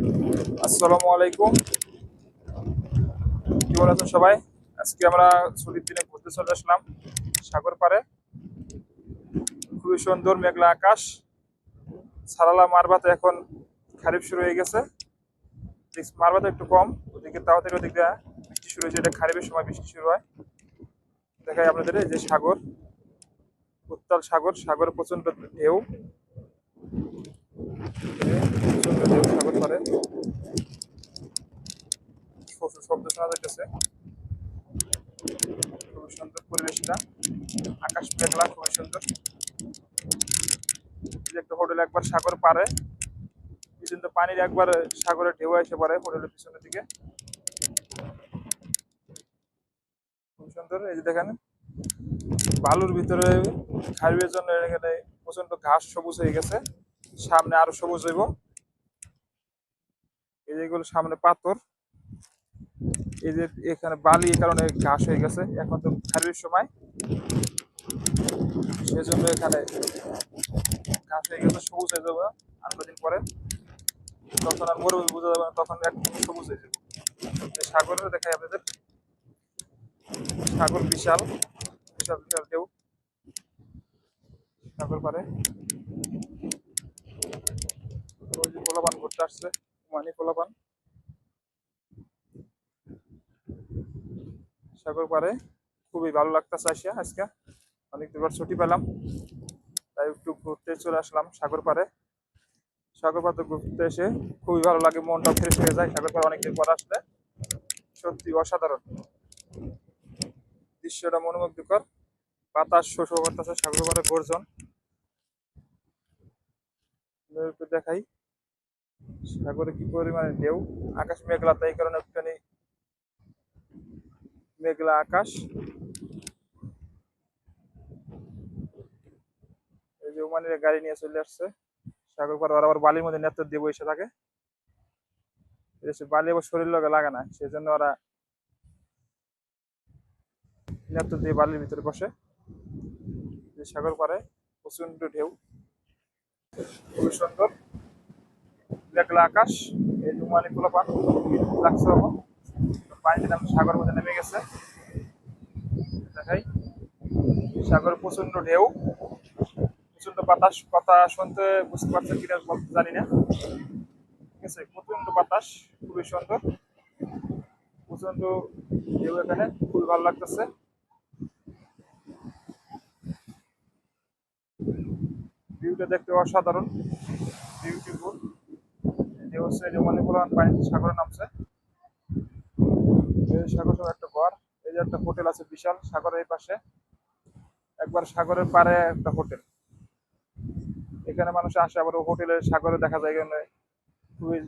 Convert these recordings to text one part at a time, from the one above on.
আসসালামু আলাইকুম। কেমন আছেন সবাই? আজকে আমরা ছুটির দিনে ঘুরতে চলে আসলাম সাগর পাড়ে। খুবই সুন্দর মেঘলা আকাশ, সারালা মারবাতে এখন খারিফ শুরু হয়ে গেছে। মারবাতে একটু কম, ওদিকে তাও থেকে ওদিকে বৃষ্টি শুরু হয়েছে। এটা খারিফের সময় বৃষ্টি শুরু হয়। দেখাই আপনাদের এই যে সাগর, উত্তাল সাগর, সাগরে প্রচন্ড ঢেউ, প্রচন্ড ঢেউ সাগর পাড়ে। শব্দ শোনা যাইতেছে। খুবই সুন্দর পরিবেশটা, আকাশ মেঘলা, খুবই সুন্দর। এই যে একটা হোটেল একবার সাগর পাড়ে, পিছন তো পানির একবার সাগরের ঢেউ এসে পড়ে হোটেলের পিছনের দিকে। খুব সুন্দর। এই যে দেখেন বালুর ভিতরে খাইবের জন্য এখানে প্রচন্ড ঘাস সবুজ হয়ে গেছে, সামনে আরো সবুজ হইব। এই যেগুলো সামনে পাথর, এই যে এখানে বালি, এই কারণে ঘাস হয়ে গেছে। এখন তো খারিফের সময়, সেজন্য এখানে ঘাস হয়ে গেছে, সবুজ হয়ে যাবে আর কদিন পরে। তখন আর মরুভূমি বোঝা যাবে না, তখন একদম সবুজ হয়ে যাবে। সাগরে দেখাই আপনাদের, সাগর বিশাল, বিশাল বিশাল ঢেউ সাগর পারে। ওই যে পোলাপান ঘুরতে আসছে, মানে পোলাপান সাগর পারে। খুবই ভালো লাগতেছে আসিয়া আজকে, অনেক দিন পর ছুটি পেলাম, তাই একটু ঘুরতে চলে আসলাম সাগর পারে। সাগর পাড়ে ঘুরতে এসে খুবই ভালো লাগে, মনটা ফ্রেশ হয়ে যায়। সাগর পাড়ে অনেকদিন পর আসলে সত্যি অসাধারণ, দৃশ্যটা মনোমুগ্ধকর। বাতাস শোষ করতেছে, সাগর পাড়ে গর্জন। একটু দেখাই সাগরে কি পরিমাণে ঢেউ, আকাশ মেঘলা, তাই কারণে একটুখানি মেঘলা আকাশ। এই যে ওমানের গাড়ি নিয়ে চলে আসছে সাগর পাড়ে, ওরা আবার বালির মধ্যে নেতর দিয়ে বসে থাকে। বালি আবার শরীর লগে লাগে না, সেই জন্য ওরা নেতর দিয়ে বালির ভিতরে বসে। যে সাগর পাড়ে প্রচন্ড ঢেউ, খুবই সুন্দর মেঘলা আকাশ। এই জুমানি পোলাপান লাগছে বাবা, পানিতে নাম সাগর মধ্যে নেমে গেছে। দেখাই সাগর প্রচন্ড ঢেউ, প্রচন্ড বাতাস। কথা শুনতে বুঝতে পারছেন কিনা বলতে জানি না, ঠিক আছে। প্রচন্ড বাতাস, খুবই সুন্দর, প্রচন্ড ঢেউ এখানে, খুবই ভালো লাগতেছে। ভিউটা দেখতে অসাধারণ, বিউটিফুল। যে হচ্ছে জমানি পোলাপান পানিতে সাগরে নামছে। এই সাগর সহ একটা ঘর, এই যে একটা হোটেল আছে বিশাল সাগরের এই পাশে, একবার সাগরের পাড়ে একটা হোটেল। এখানে মানুষ আসে, আবার হোটেলের সাগরে দেখা যায় এখানে। খুবই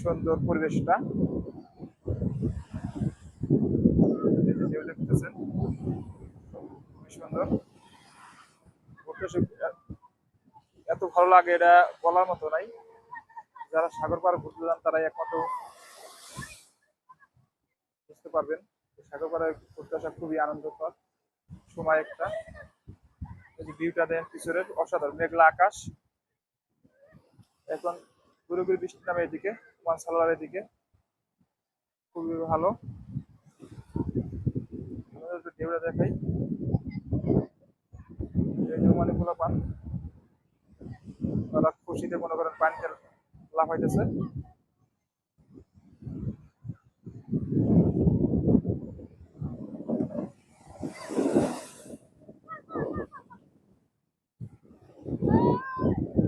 সুন্দর পরিবেশটা, এই যে ঢেউ দেখতেছেন, খুবই সুন্দর। ঘুরতে এত ভালো লাগে, এটা বলার মতো নাই। যারা সাগর পাড়ে ঘুরতে যান তারাই একমাত্র বুঝতে পারবেন। সাগর পাড়ে ঘুরতে আসা খুবই আনন্দকর সময় একটা। এই যে ভিউটা দেন পিছনের, অসাধারণ মেঘলা আকাশ। এখন গুরু গুরু বৃষ্টি নামে এদিকে, মানসালার এদিকে, খুবই ভালো। ঢেউটা দেখাই, মানে পোলা পান, ওরা খুশিতে মনে করেন পানিতে লাফাইতেছে।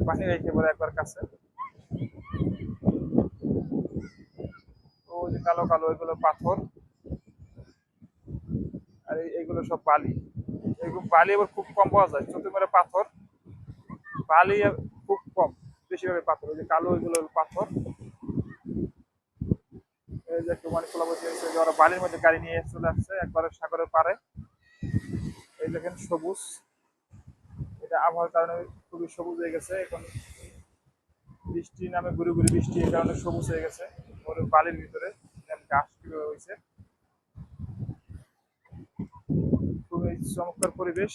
পানি রেখে পরে একবার কাছে, ওই যে কালো কালো ওইগুলো পাথর, আর এইগুলো সব বালি। এরকম বালি আবার খুব কম পাওয়া যায়, ছোট করে পাথর, বালি খুব কম, বেশিরভাগ পাথর। ওই যে কালো ওইগুলো পাথর। এই যে একটু মানে খোলা বসে হয়েছে, ওরা বালির মধ্যে গাড়ি নিয়ে চলে আসছে একবারে সাগরের পাড়ে। এই দেখেন সবুজ, এটা আবহাওয়ার কারণে খুবই সবুজ হয়ে গেছে এখন। বৃষ্টি নামে গুড়ি গুড়ি বৃষ্টি, এই কারণে সবুজ হয়ে গেছে ওর বালির ভিতরে। গাছ কিভাবে হয়েছে, খুবই চমৎকার পরিবেশ।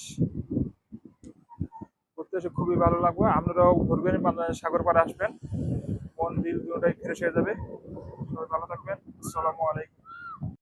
ঘুরতে এসে খুবই ভালো লাগবে। আপনারাও ঘুরবেন, সাগর পাড়ে আসবেন, মন দিল দুটোটাই ফ্রেশ হয়ে যাবে। সবাই ভালো থাকবেন। আসসালামু আলাইকুম।